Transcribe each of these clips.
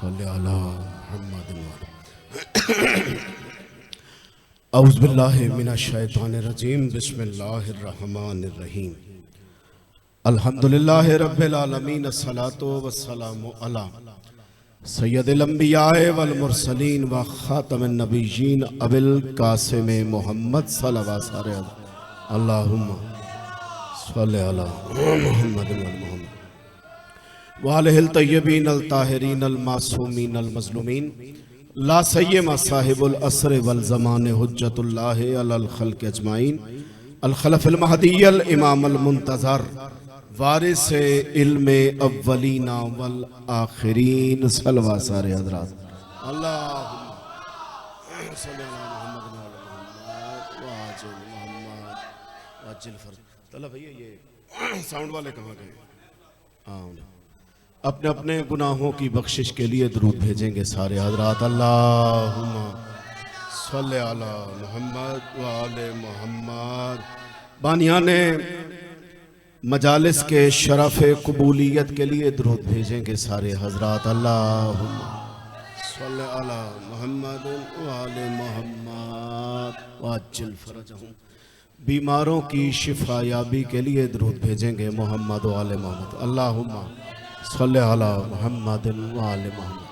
सल्ली अला मुहम्मद औज़ु बिल्लाहि मिनश शैतानिर रजीम बिस्मिल्लाहिर रहमानिर रहीम अल्हम्दुलिल्लाहि रब्बिल आलमीन अस्सलातु वस्सलामु अला सय्यदिल अंबियाए वल मुरसलीन व खातमिन नबिय्यीन अबिल कासिम मोहम्मद सल्लल्लाहु अलैहि वसल्लम अल्लाहुम्मा सल्ली अला मुहम्मद व आलिहिल तय्यबीन अल ताहिरीन अल मासूमीन अल मज़लूमीन ला सय्यमा साहिबुल अस्र वल ज़मान हुज्जतुल्लाह अलल खल्क़ अजमाइन अल खलफुल महदिय्युल इमाम अल मुंतज़र वारिस इल्मे अव्वलीना वल आखिरीन सल्लल्लाहु सारे हज़रात अल्लाहुम्मा सल्ली अला मुहम्मद व आजिल मुहम्मद व अजिल फर्ज। तला भैया ये साउंड वाले कहाँ गए? अपने अपने गुनाहों की बख्शिश के लिए दुरूद भेजेंगे सारे हज़रात। अल्लाहुम्मा सल्ली अला मुहम्मद व आले मुहम्मद। बानियाने मजालिस के शरफ़ कबूलियत के लिए दुरूद भेजेंगे सारे हज़रात। अल्लाहुम्मा सल्ली अला मुहम्मद व आले मुहम्मद व अज्जिल फरजहुम। बीमारों की शिफा याबी के लिए दुरूद भेजेंगे मोहम्मद व आले मोहम्मद। अल्लाहुम्मा सल्ली अला मुहम्मद व आले मोहम्मद।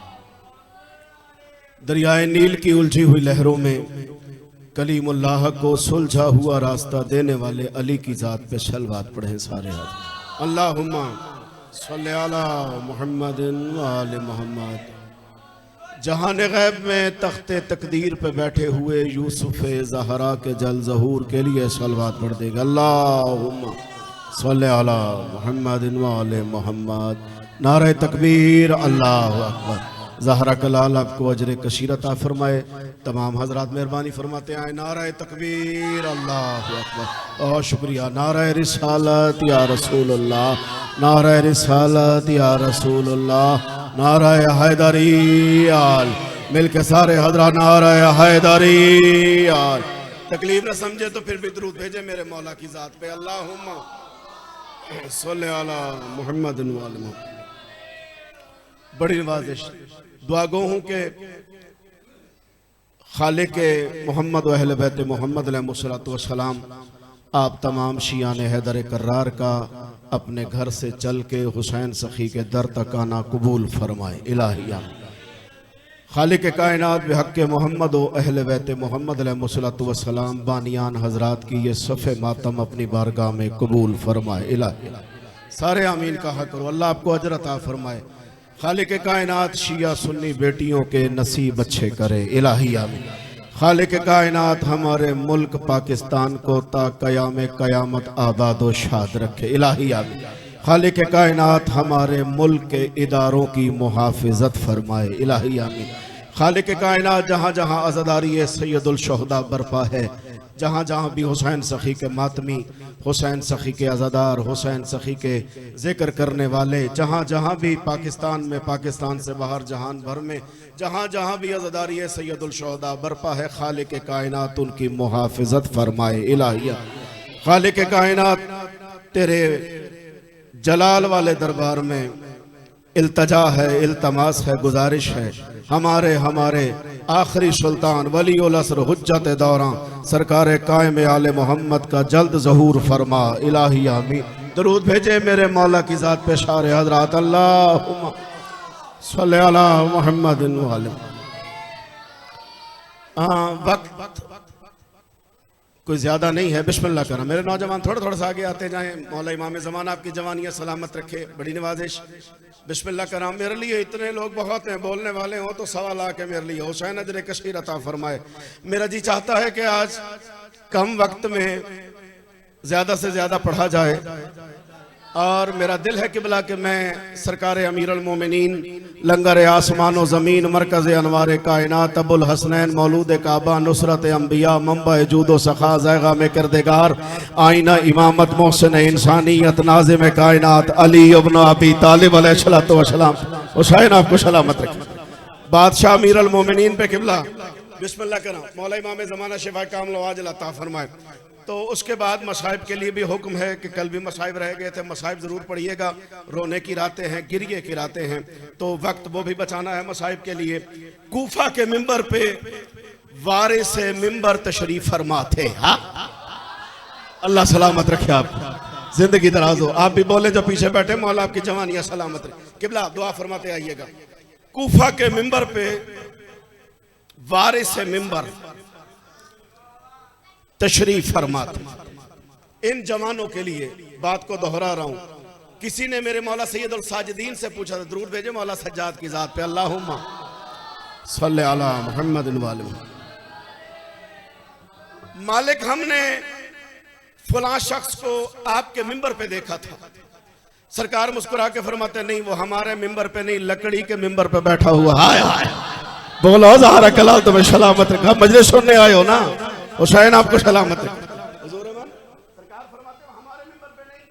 दरियाए नील की उलझी हुई लहरों में कलीमुल्लाह को सुलझा हुआ रास्ता देने वाले अली की ज़ात पे सलवात पढ़ें सारे हाथ। अल्लाहुम्मा सल्ली अला मुहम्मद व आले मोहम्मद। जहान गैब में तख्ते तकदीर पे बैठे हुए यूसुफ ज़हरा के जल ज़हूर के लिए सलवात पढ़ देगा। अल्लाहुम्मा सल्ली अला मुहम्मद व आले मोहम्मद। नारे तकबीर, अल्लाहु अकबर। ज़हरा कलाल आपको अजर कशीर अता फरमाए। तमाम हजरात मेहरबानी फरमाते आए। नारे तकबीर, अल्लाहु अकबर। बहुत शुक्रिया। नारे रिसालत या रसूलुल्लाह, नारे रिसालत या रसूलुल्लाह, नारे हैदरी आल। मिलके सारे हजरात नारे हैदरी आल। तकलीफ न समझे तो फिर भी दुरूद भेजे मेरे मौला की ज़ात पे। अल्लाहुम्मा सल्ली अला मुहम्मद व आले मुहम्मद। बड़ी नवाजिश दुआ गो हूँ के खालिक मोहम्मद व अहले बैत मोहम्मद अलैहिस्सलातु वस्सलाम आप तमाम शियान हैदर कर्रार का अपने घर से चल के हुसैन सखी के दर तक आना कबूल फरमाए। इलाहिया खालिक कायनात बिहक़ मोहम्मद व अहले बैत मोहम्मद अलैहिस्सलातु वस्सलाम बानियान हजरात की ये सफ़े मातम अपनी बारगाह में कबूल फरमाए। इलाहिया सारे आमीन कहा करो। अल्लाह आपको अजर अता फरमाए। खालिक कायनात शिया सुन्नी बेटियों के नसीब अच्छे करे। इलाही आमीन। खालिक कायनात हमारे मुल्क पाकिस्तान को ता क़याम क़यामत आबाद व शाद रखे। इलाही आमीन। खालिक कायनात हमारे मुल्क के इदारों की मुहाफ़िज़त फरमाए। इलाही आमीन। खालिक कायनात जहाँ जहाँ अज़ादारी सैयदुल शुहदा बरपा है, जहाँ जहाँ भी हुसैन सखी के मातमी, हुसैन सखी के अज़ादार, हुसैन सखी के जिक्र करने वाले, जहाँ जहाँ भी पाकिस्तान में, पाकिस्तान से बाहर जहान भर में जहाँ जहाँ भी अज़ादारी सैयदुल शुहदा बरपा है, खालिक कायनात उनकी मुहाफ़िज़त फरमाए। इलाहिया खालिक कायनात तेरे जलाल वाले दरबार में इल्तजा है, इल्तमास है, गुजारिश है। हमारे आखिरी सुल्तान वली उल असर हुज्जत दौरां सरकार कायम आले मोहम्मद का जल्द ज़हूर फरमा। इलाही आमीन। दरूद भेजे मेरे मौला की ज़ात पे शारे हज़रात। अल्लाहुम्मा सल्ली अला मुहम्मद व आले। वक्त कोई ज़्यादा नहीं है, बिस्मिल्लाह करा। मेरे नौजवान थोड़ा थोड़ा सा आगे आते जाएं। मौला इमाम ज़मान आपकी जवानियाँ सलामत रखे। बड़ी नवाजिश। बिस्मिल्लाह करा। मेरे लिए इतने लोग बहुत हैं, बोलने वाले हो तो सवाल आके मेरे लिए हुसैन अजर कशीर अता फरमाए। मेरा जी चाहता है कि आज कम वक्त में ज़्यादा से ज़्यादा पढ़ा जाए और मेरा दिल है किबला कि मैं सरकार अमीर अल मोमिनीन लंगर आसमान व ज़मीन मरकज़ अनवार कायनात अबुल हसनैन मौलूद काबा नुसरत अंबिया मंबा जूद व सखा ज़ैगा में किरदगार आईना इमामत मोहसिन इंसानियत नाज़िम कायनात अली इब्न अबी तालिब अलैहिस्सलातु वस्सलाम हुसैन आपको सलामत रखे। बादशाह अमीर अल मोमिनीन पे किबला बिस्मिल्लाह करा। मौला इमाम ज़माना शिफा कामिल अता फरमाए। तो उसके बाद मसाइब के लिए भी हुक्म है कि कल भी मसाइब रह गए थे, मसाइब ज़रूर पढ़िएगा। रोने की रातें हैं, गिरिए की रातें हैं, तो वक्त वो भी बचाना है मसाइब के लिए। कूफा के मिंबर पे वारिस मिंबर तशरीफ फरमा थे। हाँ, अल्लाह सलामत रखे आपको, जिंदगी दराज हो। आप भी बोले जो पीछे बैठे, मौला आपकी जवानियां सलामत रहे। किबला दुआ फरमाते आइएगा। कूफा के मिंबर पे वारिस मिंबर तशरीफ फरमाते। इन जवानों के लिए बात को दोहरा रहा हूं। किसी ने मेरे मौला सैयदुल साजिदीन से पूछा था, दरूद भेजे मौला सज्जाद की जात पे, अल्लाहुम्मा सल्ले अला मुहम्मद वाले। मालिक हमने फलां शख्स को आपके मिंबर पे देखा था। सरकार मुस्कुरा के फरमाते, नहीं वो हमारे मिंबर पे नहीं, लकड़ी के मिंबर पे बैठा हुआ। हाय हाय, बोलो ज़हरा कलाल तुम्हें सलामत रखा। मजलिस सुनने आए हो ना, हुसैन आपको सलामत रखे। सरकार फरमाते हमारे मिंबर पे नहीं,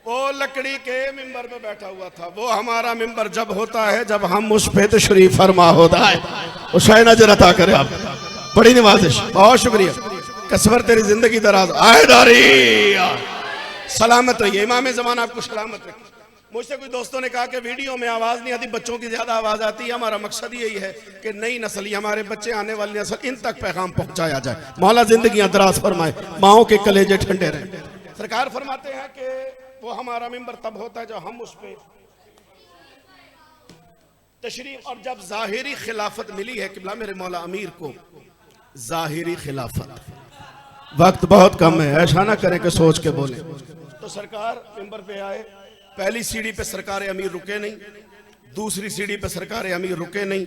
वो लकड़ी के मिंबर पे बैठा हुआ था। वो हमारा मिंबर जब होता है जब हम उस पे तशरीफ फरमा होता है। हुसैन अजर अता करे आप, बड़ी नवाजिश, बहुत शुक्रिया। कसवर तेरी जिंदगी दराज, आयदारी सलामत रहिए। इमाम ज़माना आपको सलामत रखे। मुझसे कुछ दोस्तों ने कहा कि वीडियो में आवाज़ नहीं आती, बच्चों की ज़्यादा आवाज़ आती है। हमारा मकसद यही है कि नई नस्ल, हमारे बच्चे, आने वाली नस्ल, इन तक पैगाम पहुंचाया जाए। मौला जिंदगियां दराज फरमाए, माओ के कलेजे ठंडे रहे। सरकार फरमाते हैं कि वो हमारा मिंबर तब होता है जब हम उस पर तशरीफ, और जब ज़ाहिरी खिलाफत मिली है किबला मेरे मौला अमीर को, ज़ाहिरी खिलाफत, वक्त बहुत कम है, ऐसा ना करें कि सोच के बोले। तो सरकार मिंबर पे आए, पहली सीढ़ी पे सरकार अमीर रुके नहीं, दूसरी सीढ़ी पे सरकार अमीर रुके नहीं,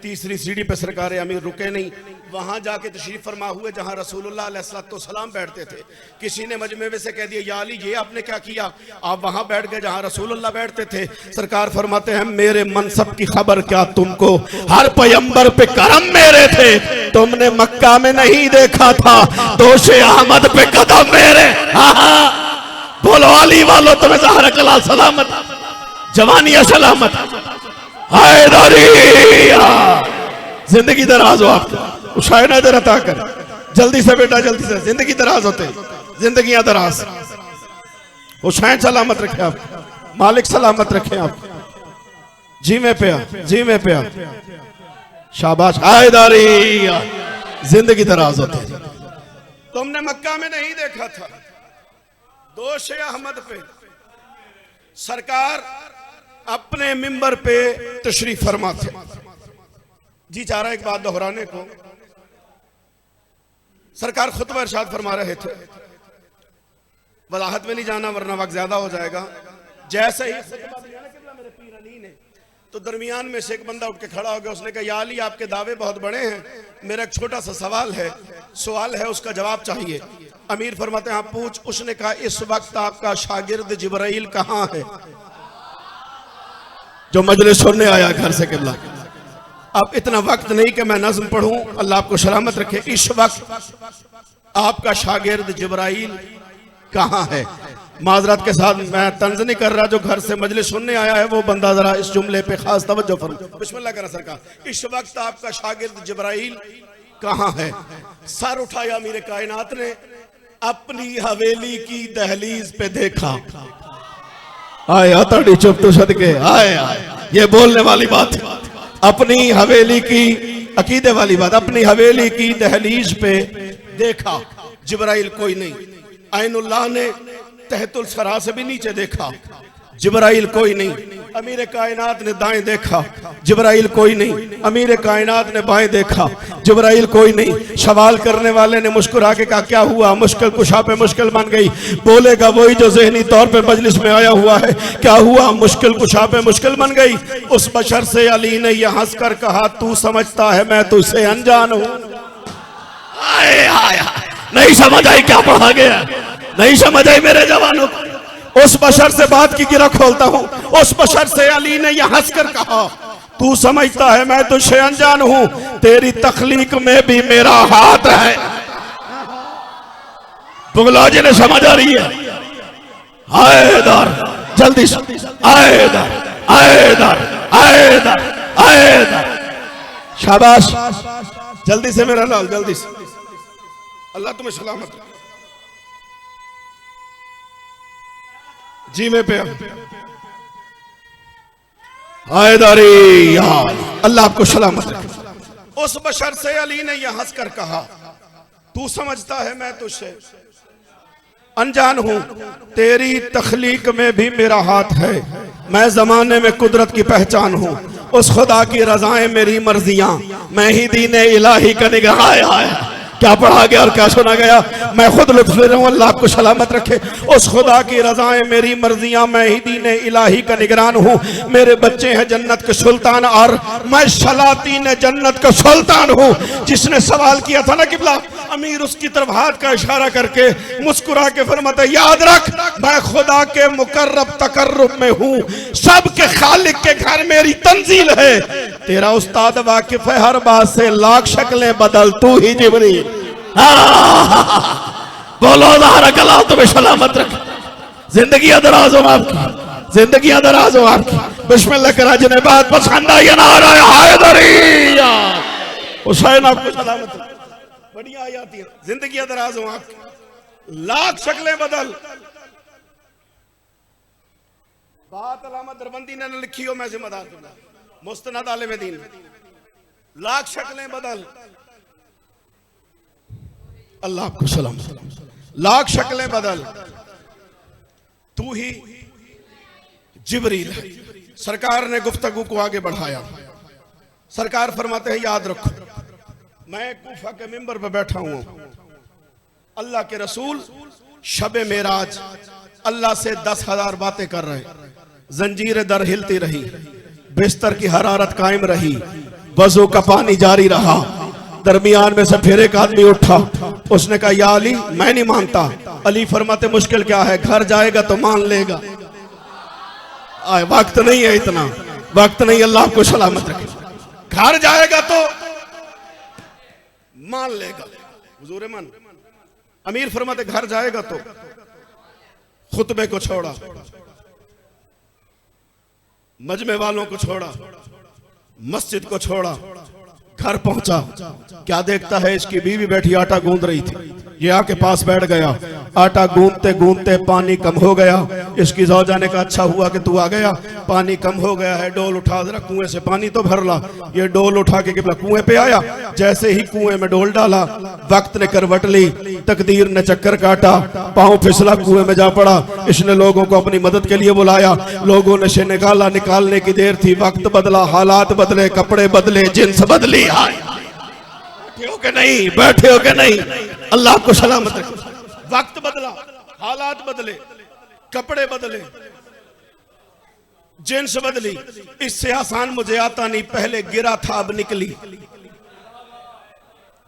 तीसरी सीढ़ी पे सरकार अमीर रुके नहीं। वहां जाके तशरीफ फरमा हुए जहां रसूलुल्लाह अलैहिस्सलाम बैठते थे। किसी ने मजमे में से कह दिया, या अली ये आपने क्या किया, आप वहां बैठ गए जहां रसूलुल्लाह बैठते थे। सरकार फरमाते हैं, मेरे मनसब की खबर क्या तुमको, हर पैगंबर पे करम मेरे थे, तुमने मक्का में नहीं देखा था, दोषे अहमद पे कदम मेरे। बोलो अली वालों तुम्हें ज़हरा कलाल सलामत, जवानिया सलामत, हैदरिया, जिंदगी दराज हो आपको, हुसैन अजर अता कर। जल्दी से बेटा, जल्दी से, जिंदगी दराज होते, जिंदगियां दराज। हुसैन सलामत रखे आप, मालिक सलामत रखे आप, जी में पे, जी में पे, शाबाश, हैदरिया, जिंदगी दराज होते। तुमने मक्का में नहीं देखा था, दोष अहमद पे। सरकार अपने मिंबर पे तशरीफ फरमा थे। जी चाह रहा है एक बात दोहराने को। सरकार खुतबा इरशाद फरमा रहे थे, वजाहत में नहीं जाना वरना वक्त ज्यादा हो जाएगा। जैसे ही खुतबा दिया ना किबला मेरे पीर अली ने, तो दरमियान में से एक बंदा उठ के खड़ा हो गया। उसने कहा, या अली आपके दावे बहुत बड़े हैं, मेरा एक छोटा सा सवाल है, उसका जवाब चाहिए। अमीर फरमाते हैं, आप पूछ। उसने कहा, इस वक्त आपका शागिर्द जिब्राइल कहाँ है, जो मजलिस सुनने आया घर से किबला। अब इतना वक्त नहीं कि मैं नज़्म पढ़ूं, अल्लाह आपको सलामत रखे। इस वक्त आपका शागिर्द जिब्राइल कहाँ है। माजरत के साथ मैं तंज नहीं कर रहा, जो घर से मजलिस सुनने आया है वो बंदा जरा इस जुमले पे खास तवज्जो फरमाए। बिस्मिल्लाह करा सरकार। इस वक्त आपका शागिर्द जिब्राइल कहाँ है। सर उठाया मेरे कायनात ने, अपनी हवेली की दहलीज पे देखा। आए अतड़ी चुप तो सदके, आए ये बोलने वाली बात है। अपनी हवेली की, अकीदे वाली बात, अपनी हवेली की दहलीज पे देखा, जिब्राइल कोई नहीं। ऐनुल्लाह ने तहतुल सरा से भी नीचे देखा, जिब्राइल कोई नहीं। अमीर कायनात ने दाएं देखा, जिब्राइल कोई नहीं। अमीर कायनात ने बाएं देखा, जिब्राइल कोई नहीं। सवाल करने वाले ने मुस्कुरा के कहा, क्या हुआ। मुश्किल कुशा पे मुश्किल बन गई। बोलेगा वही जो ज़हनी तौर पे मजलिस में आया हुआ है। क्या हुआ। मुश्किल कुशा पे मुश्किल बन गई। उस बशर से अली ने यह हंस कर कहा, तू समझता है मैं तुझसे अनजान हूं। नहीं समझ आई क्या पढ़ा गया, नहीं समझ आई मेरे जवानों को। उस बशर से बात की गिरह खोलता हूं। उस बशर से अली ने यह हंसकर कहा, तू समझता है मैं तुझसे अनजान हूं, तेरी तख्लीक में भी मेरा हाथ है। बुगलाजी ने समझ आ रही है। आएदार जल्दी से, आएदार आएदार आएदार आएदार, शाबाश, जल्दी से मेरा लाल, जल्दी से। अल्लाह तुम्हें सलामत रखे। जी में पे आयदारी यार, अल्लाह आपको सलामत रखे। उस बशर से अली ने यह हंस कर कहा, तू समझता है मैं तुझसे अनजान हूं, तेरी तखलीक में भी मेरा हाथ है, मैं जमाने में कुदरत की पहचान हूं, उस खुदा की रजाएं मेरी मर्जियां, मैं ही दीने इलाही का निगाह है। क्या पढ़ा गया और क्या सुना गया? मैं खुद लुत्फ ले रहा हूं, अल्लाह आपको सलामत रखे। उस खुदा की रजाएं मेरी मर्जियां, मैं ही दीने इलाही का निगरान हूं, मेरे बच्चे हैं जन्नत के सुल्तान और मैं सलातीन जन्नत का सुल्तान हूं। जिसने सवाल किया था ना किबला, अमीर उसकी तरफ हाथ का इशारा करके मुस्कुरा के फरमाता, याद रख मैं खुदा के मुकर्रब तकर्रुब में हूं, सबके खालिक के घर मेरी तंजील है। तेरा उस्ताद वाकिफ है हर बात से, लाख शक्लें बदल तू ही जिब्रील। बोलो अल्लाह तुम्हें सलामत रखे, जिंदगी दराज हो आपकी, जिंदगी दराज हो आपकी। बिस्मिल्लाह करा जिन्हें बात पसंद आई नारा हैदरी हुसैन आपको सलामत रखे। बढ़िया आई आती है, जिंदगी दराज हो आपकी, लाख शक्लें बदल। बात अलामा दरबंदी ने लिखी हो, मैं जिम्मेदार दूंगा, मुस्तनद आलिम दीन, लाख शक्लें बदल। अल्लाह आपको सलाम, लाख शक्लें बदल, तू ही जिब्रील है। सरकार ने गुफ्तगू को आगे बढ़ाया। सरकार फरमाते हैं, याद रखो मैं कूफा के मिंबर पर बैठा हूं, अल्लाह के रसूल शबे मेराज अल्लाह से 10,000 बातें कर रहे, जंजीर दर हिलती रही, बिस्तर की हरारत कायम रही, वजू का पानी जारी रहा। दरमियान में से फिर एक आदमी उठा, उसने कहा, या अली मैं नहीं मानता। अली फरमाते, मुश्किल क्या है, घर जाएगा तो मान लेगा। आए वक्त नहीं है, इतना वक्त नहीं, अल्लाह आपको सलामत रखे। घर जाएगा तो मान लेगा। हुजूर मन अमीर फरमाते, घर जाएगा तो खुतबे को छोड़ा, मजमे वालों को छोड़ा, मस्जिद को छोड़ा, घर पहुंचा, क्या देखता है इसकी बीवी बैठी आटा गूंद रही थी। ये आके पास बैठ गया, आटा गूंदते गूंदते पानी कम हो गया। इसकी जौजा ने कहा, अच्छा हुआ कि तू आ गया, पानी कम हो गया है, डोल उठा जरा कुएं से पानी तो भर ला। ये डोल उठा के कुएं पे आया, जैसे ही कुएं में डोल डाला, वक्त ने करवट ली, तकदीर ने चक्कर काटा, पांव फिसला, कुएं में जा पड़ा। इसने लोगों को अपनी मदद के लिए बुलाया, लोगों ने से निकाला, निकालने की देर थी, वक्त बदला, हालात बदले, कपड़े बदले, जिन्स बदली। बैठे हो के नहीं, बैठे हो के नहीं, अल्लाह आपको सलामत रखे। वक्त बदला, हालात बदले, कपड़े बदले, जिन्स बदली। इससे आसान मुझे आता नहीं, पहले गिरा था अब निकली।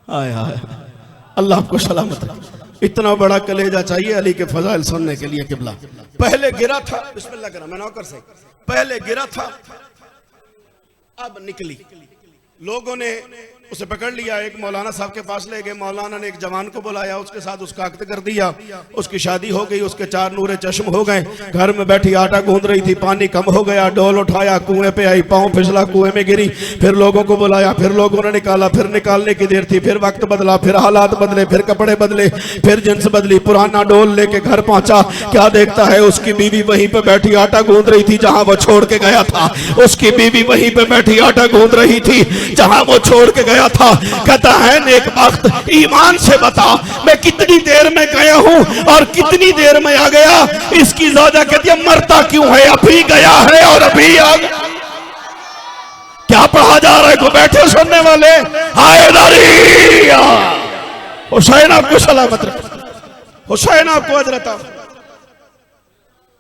हाय हाय, अल्लाह आपको सलामत रखे। इतना बड़ा कलेजा चाहिए अली के फजाइल सुनने के लिए किबला। पहले गिरा था, बिस्मिल्लाह करा मैं नौकर से, पहले गिरा था अब निकली। लोगों ने उसे पकड़ लिया, एक मौलाना साहब के पास ले गए। मौलाना ने एक जवान को बुलाया, उसके साथ उसका अक्द कर दिया, उसकी शादी हो गई, उसके 4 नूरे चश्म हो गए। घर में बैठी आटा गूंद रही थी, पानी कम हो गया, डोल उठाया, कुएं पे आई, पांव फिसला, कुएं में गिरी। फिर लोगों को बुलाया, फिर लोगों ने निकाला, फिर निकालने की देर थी, फिर वक्त बदला, फिर हालात बदले, फिर कपड़े बदले, फिर जिन्स बदली। पुराना डोल लेके घर पहुंचा, क्या देखता है उसकी बीवी वहीं पे बैठी आटा गूंद रही थी जहां वो छोड़ के गया था। उसकी बीवी वहीं पे बैठी आटा गूंद रही थी जहां वो छोड़ के गया था। कहता है, नेक वक्त ईमान से बता मैं कितनी देर में गया हूं और कितनी देर में आ गया। इसकी ज़ौजा कहती है, मरता क्यों है, अभी गया है और अभी आ गया। क्या पढ़ा जा रहा है को बैठे सुनने वाले? हैदरी हुसैन आपको सलामत रखे, हुसैन आपको अजरता।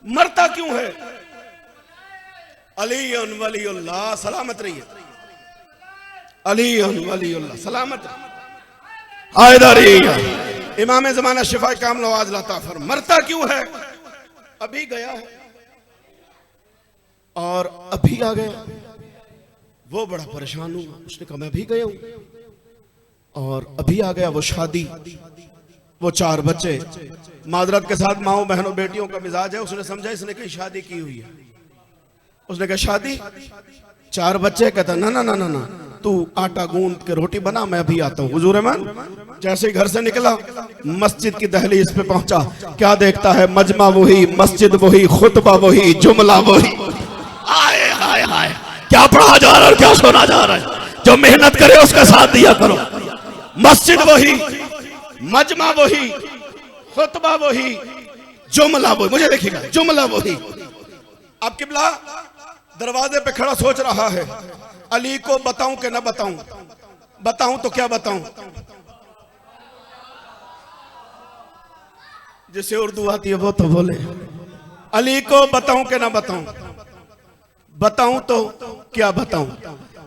मरता क्यों है? अली वलीउल्लाह सलामत रहिए, अली वलीउल्लाह सलामत। हैदरी इमाम ज़माना शिफा कामिल आवाज़ लाता फर, मरता क्यों है? अभी गया है और अभी आ गया। वो बड़ा परेशान हुआ, उसने कहा मैं भी गया हूं और अभी आ गया। वो शादी, वो 4 बच्चे, माजरत के साथ माओ बहनों बेटियों का मिजाज है। उसने समझा इसने कहीं शादी की हुई है। उसने कहा शादी, 4 बच्चे? कहता ना ना ना ना ना, तू आटा गूंद के रोटी बना, मैं अभी आता हूँ। हुजूर मान जैसे ही घर से निकला, मस्जिद की दहलीज पे पहुंचा, क्या देखता है? मजमा वही, मस्जिद वही, खुतबा वही, जुमला वही। आए हाय हाय, क्या पढ़ा जा रहा है और क्या सुना जा रहा है। जो मेहनत करे उसका साथ दिया करो। मस्जिद वही, मजमा वही, खुतबा वही, जुमला वही। मुझे देखिएगा, जुमला वही। अब किबला दरवाजे पे खड़ा सोच रहा है, अली को बताऊं कि ना बताऊं? बताऊं तो क्या बताऊं? जिसे उर्दू आती है वो तो बोले। अली को बताऊं कि ना बताऊं? बताऊं तो क्या बताऊं?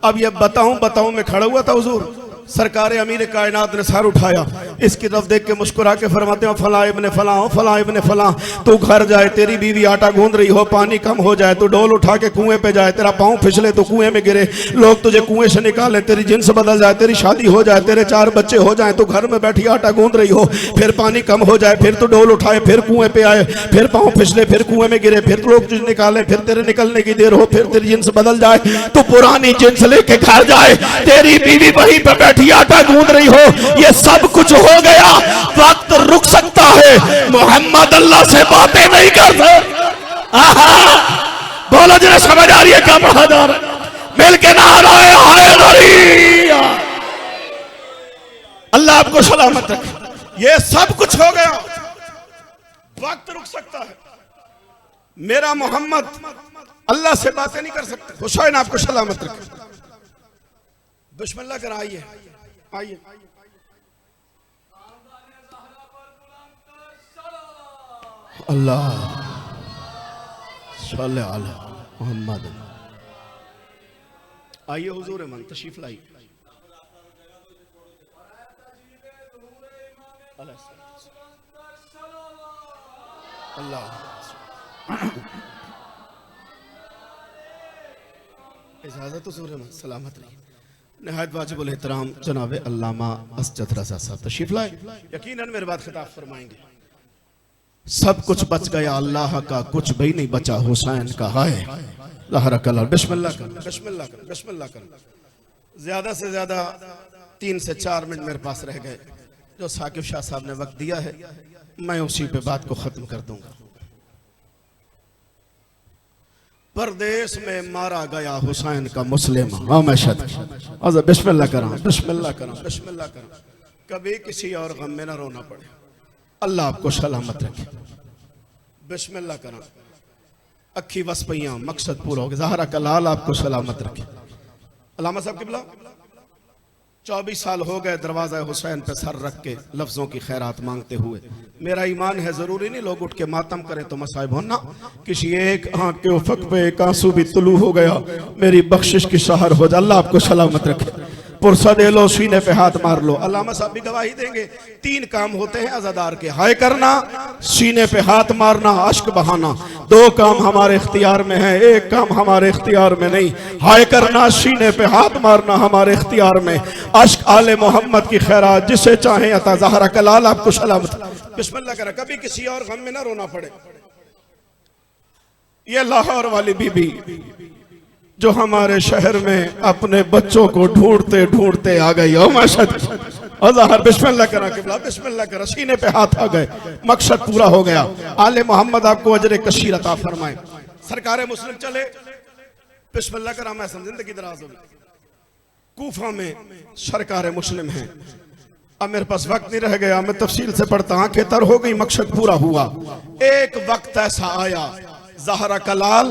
अब ये बताऊं में खड़ा हुआ था हुजूर। सरकार अमीर कायनात ने सर उठाया, इसकी तरफ देख के मुस्कुरा के फरमाते हो, फला इब्ने फला हो, फला इब्ने फला, तू घर जाए, तेरी बीवी आटा गूंद रही हो, पानी कम हो जाए, तू डोल उठा के कुएं पे जाए, तेरा पाँव फिसले तो कुएं में गिरे, लोग तुझे कुएं से निकाले, तेरी जिन्स बदल जाए, तेरी शादी हो जाए, तेरे 4 बच्चे हो जाए, तू घर में बैठी आटा गूंद रही हो, फिर पानी कम हो जाए, फिर तू डोल उठाए, फिर कुएं पे आए, फिर पाँव फिसले, फिर कुएं में गिरे, फिर लोग तुझे निकाले, फिर तेरे निकलने की देर हो, फिर तेरी जिन्स बदल जाए, तू पुरानी जिन्स लेके घर जाए, तेरी बीवी वहीं पे बैठी आटा गूंद रही हो, ये सब कुछ हो गया, वक्त रुक सकता है, मोहम्मद अल्लाह से बातें नहीं कर सकते। बोलो जरा, समझ आ रही है क्या पढ़ा जा रहा है? मिल के नाराए हैदरी। अल्लाह आपको सलामत रखे। ये सब कुछ हो गया, वक्त रुक सकता है, मेरा मोहम्मद अल्लाह से बातें नहीं कर सकते। हुसैन आपको सलामत रखे। बिस्मिल्लाह कर, आइए आइए। अल्लाह सल्लल्लाहु अलैहि मोहम्मद। आइए हुजूर मन तशरीफ लाई। अल्लाह इजाजत हुजूर मन, सलामत रहिए। निहायत वाजिबुल एहतराम जनाब अल्लामा असजद रज़ा साहब तशरीफ लाए, यकीनन मेरे बाद खिताब फरमाएंगे। सब कुछ बच गया अल्लाह का, कुछ भी नहीं बचा हुसैन का। है ज़हरा कला। बिस्मिल्लाह कर, बिस्मिल्लाह कर, बिस्मिल्लाह कर। ज्यादा से ज्यादा 3 से 4 मिनट मेरे पास रह गए, जो साकिब शाह साहब ने वक्त दिया है, मैं उसी पे बात को खत्म कर दूंगा। परदेश में मारा गया हुसैन का मुस्लिम। बिस्मिल्लाह करा, बिस्मिल्लाह करा, बिस्मिल्लाह करा। कभी किसी और गम में ना रोना पड़े। अल्लाह आपको सलामत रखे। बिस्मिल्लाह करा। अखी वस पइयां, मकसद पूरा हो गया। ज़हरा का लाल आपको सलामत रखे। अल्लामा साहब किबला 24 साल हो गए दरवाजा हुसैन पे सर रख के लफ्जों की खैरात मांगते हुए। मेरा ईमान है, जरूरी नहीं लोग उठ के मातम करें तो मसाइब होना। किसी एक आंख के उफक पे एक आंसू भी तुलू हो गया, मेरी बख्शिश की सहर हो जाए। अल्लाह आपको सलामत रखे। पुरसा दे लो, सीने पे हाथ मार लो। अल्लामा साहब भी गवाही देंगे। 3 काम होते हैं अज़ादार के, हाय करना, सीने पे हाथ मारना, अश्क बहाना। 2 काम हमारे इख्तियार में है, 1 काम हमारे इख्तियार में नहीं। हाय करना, सीने पे हाथ मारना हमारे इख्तियार में। अश्क आले मोहम्मद की खैरात जिसे चाहे अता। ज़हरा कलाल आपको सलामत। बिस्मिल्लाह करा। कभी किसी और गम में ना रोना पड़े। ये लाहौर वाली बीबी जो हमारे शहर में अपने बच्चों को ढूंढते ढूंढते आ गई। बिस्मिल्लाह करा किबला, बिस्मिल्लाह करा। सीने पे हाथ आ गए, मकसद पूरा हो गया। आले मोहम्मद आपको अजर कशीर अता फरमाए। सरकार मुस्लिम चले। बिस्मिल्लाह करा। मैं जिंदगी दराज हो गई। कूफा में सरकार मुस्लिम है। अब मेरे पास वक्त नहीं रह गया, मैं तफसील से पढ़ता। आंखें तर हो गई, मकसद पूरा हुआ। एक वक्त ऐसा आया, ज़हरा कलाल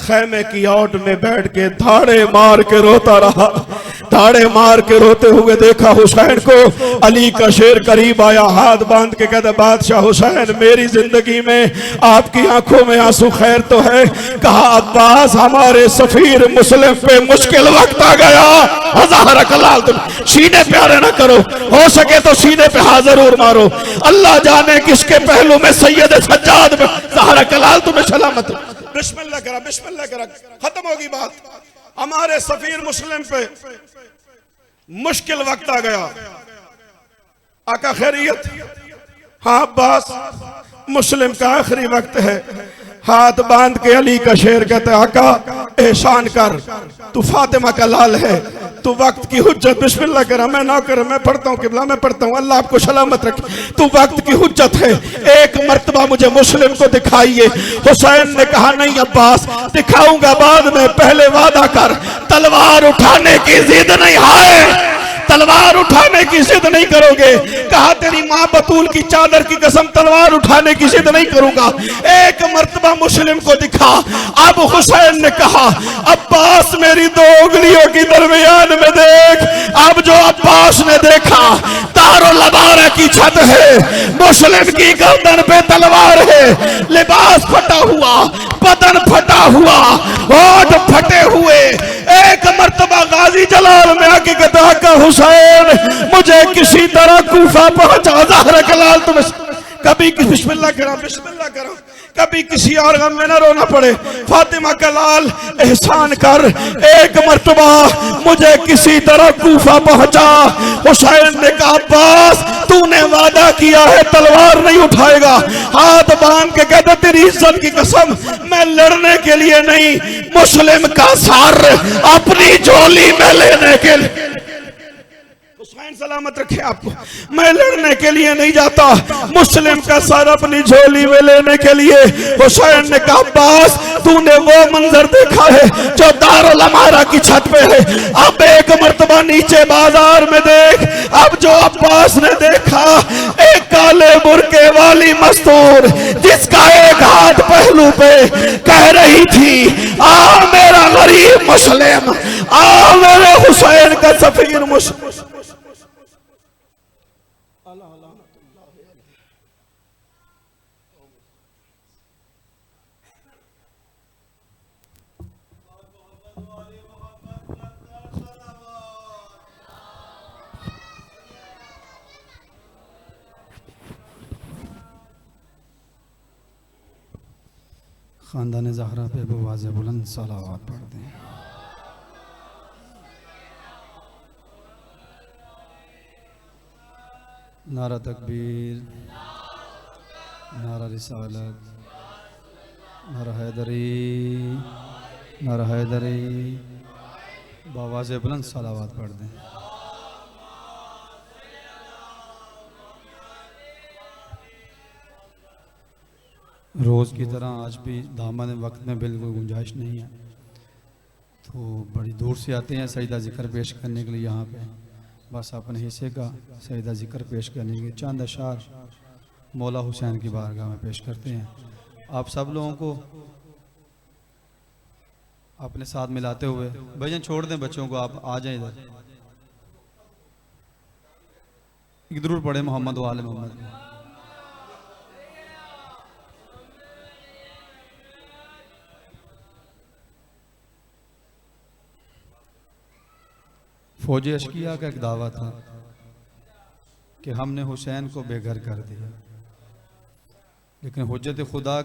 खैमे की ओट में बैठ के धाड़े मार के रोता रहा। धाड़े मार के रोते हुए देखा हुसैन को। अली का शेर करीब आया, हाथ बांध के कहता, बादशाह हुसैन, मेरी जिंदगी में आपकी आंखों में आंसू खैर तो है। कहा, अब्बास, हमारे सफीर मुस्लिम पे मुश्किल वक्त आ गया। ज़हरा कलाल, तुम सीने प्यारे ना करो, हो सके तो सीने पे हाथ जरूर मारो। अल्लाह जाने किसके पहलू में सैयद सज्जाद में। ज़हरा कलाल तुम्हें सलामत। बिस्मिल्लाह करा, बिस्मिल्लाह करा। खत्म होगी बात। हमारे सफीर मुस्लिम पे मुश्किल वक्त आ गया। आका खैरियत? हाँ अब्बास, मुस्लिम का आखिरी वक्त है। हाथ बांध के अली का शेर कहते, आका एहसान कर, तू फातिमा का लाल है, तू वक्त की हुज्जत, बिस्मिल्लाह करा, मैं ना कर, मैं पढ़ता हूँ किबला, मैं पढ़ता हूँ, अल्लाह आपको सलामत रखे। तू वक्त की हुज्जत है, एक मर्तबा मुझे मुस्लिम को दिखाइए। हुसैन ने कहा नहीं अब्बास, दिखाऊंगा बाद में, पहले वादा कर तलवार उठाने की जिद नहीं है, तलवार उठाने की जिद नहीं करोगे। कहा तेरी मां बतूल की चादर की कसम, तलवार उठाने की जिद नहीं करूंगा। एक मर्तबा मुस्लिम को दिखा। अब हुसैन ने कहा अब्बास मेरी दो उंगलियों की दरमियान में देख। अब जो अब्बास ने देखा, तारो लबारा की छत है, मुस्लिम की गर्दन पे तलवार है, लिबास फटा हुआ, बदन फटा हुआ, होठ फटे हुए। एक मर्तबा गाजी जलाल में आके कहता का हुसैन मुझे किसी तरह कूफा पहुंचा, ज़हरा के लाल तुम्हें कभी बिस्मिल्लाह करा, बिस्मिल्लाह करा, कभी किसी और गम में न रोना पड़े। फातिमा का लाल एहसान कर, एक मर्तबा मुझे किसी तरह कूफा पहुंचा। हुसैन ने कहा अब्बास तूने वादा किया है तलवार नहीं उठाएगा। हाथ बांध के कहता तेरी इज्जत की कसम, मैं लड़ने के लिए नहीं, मुस्लिम का सर अपनी झोली में लेने के लिए, हुसैन सलामत रखे आपको, मैं लड़ने के लिए नहीं जाता, मुस्लिम का सर अपनी झोली में लेने के लिए। हुसैन ने कहा अब्बास तूने वो मंजर देखा है जो दारुल अमारा की छत पे है, अब एक मर्तबा नीचे बाजार में देख। अब जो अब्बास ने देखा, एक काले बुरके वाली मस्तूर जिसका एक हाथ पहलू पे, कह रही थी आ मेरा गरीब मुस्लिम, आ मेरे हुसैन का सफीर मुस्लिम। ख़ानदान ज़हरा पे बवाज़ बुलंद सलावत पढ़ दें। नारा तकबीर, नारा रिसालत, नारा हैदरी, नारा हैदरी, बवाज़ बुलंद सलावत पढ़ दें। रोज़ की तरह आज भी दामन वक्त में बिल्कुल गुंजाइश नहीं है, तो बड़ी दूर से आते हैं सजदा ज़िक्र पेश करने के लिए। यहाँ पे बस अपने हिस्से का सजदा ज़िक्र पेश करने के लिए चंद अशार मौला हुसैन की बारगाह में पेश करते हैं। आप सब लोगों को अपने साथ मिलाते हुए, भजन छोड़ दें बच्चों को, आप आ जाएं इधर, एक दुरूद पढ़े मोहम्मद वाले मोहम्मद। फौज अशकिया का एक दावा था कि हमने हुसैन को बेघर कर दिया, लेकिन हुज्जत खुदा